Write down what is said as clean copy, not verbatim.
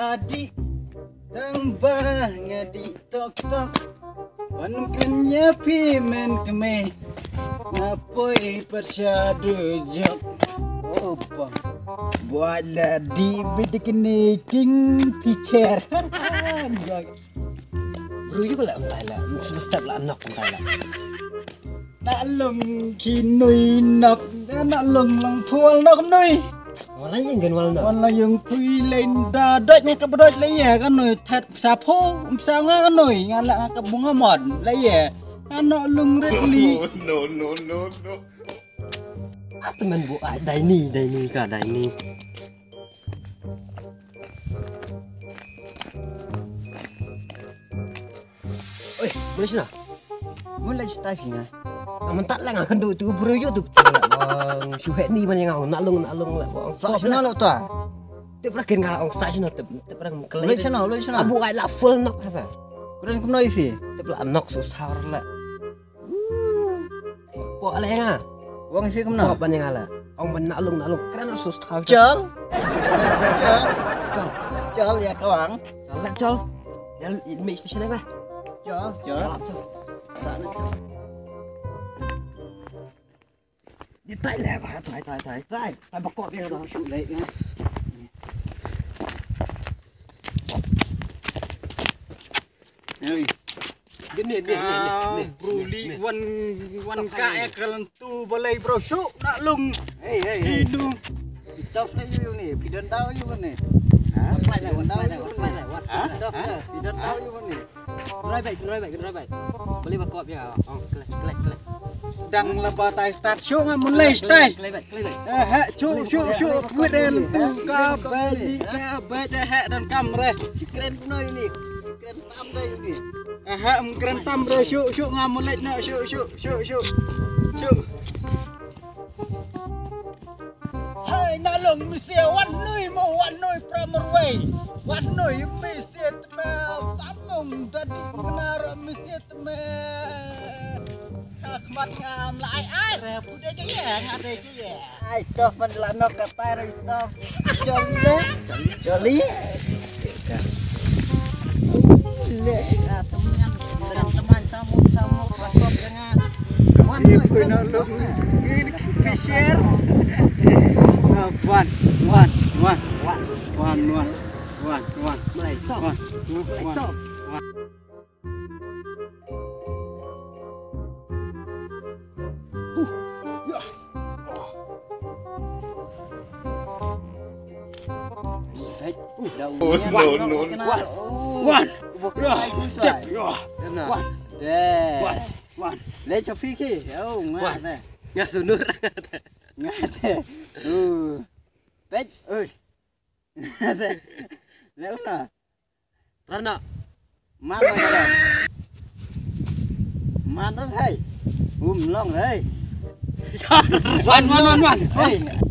tadi tambahnya di tok-tok panuknya pimen keme ngapoi persadu jok opa buatlah di bidikin king picer bro juga lah entah lah semesta lah anak entah lah nak long kinui nak nak long pual nak nui wala yang kan wala yung pui lên dadanya ka bedoj laya kan nui that sapo sanga kan nui ngala ka bunga mod laya anak lung redli no. teman bu Daini kah Daini oi boleh sih mulai stafnya namun tak lah akan tu bro tu bang syuhet ni mana ngau nak long lah bang sok sana lo tu tu pernah kan ngau sak sino tu pernah kelai lo sana abu ai lah full nok kata kurang kumno ifi tu pula nok susah lah po ala nga wang ifi kumno ban yang ala ong ban nak long kerana susah col ya kawang col ya mix station apa col đi tay lẹ vào tay bọc cọp kia đó chụp lấy nhá ini bruli wan ka kalantu balai bro syuk nak lung hidu itaf na yu ni pidan daw yu ni pidan daw yu ni rồi vậy beli bọc cọp ya kelek dang laba tai start syuk ngamun lay stay kelek syuk weden tu ka bali ka baca hak dan kamre keren kuno ini keren tam deh ini keren tam bro syuk ngamun lay nak syuk hai nalong misia wan nui pramerway wan nui misia tme tamung tadi benar misia tme khmat ngam lại ai re pude je ya ngade je ya ai tof manlano kata re tof joli le teman tamu rakop jangan wan nui nalong fisher wan mulai stop Wan. Lấy cho phi khi, ngắt này. ngắt xuống nước Ngắt. Bết ơi. Léo nè. Rana Man rồi. Man đó thấy. Long đấy. ngoan Hey.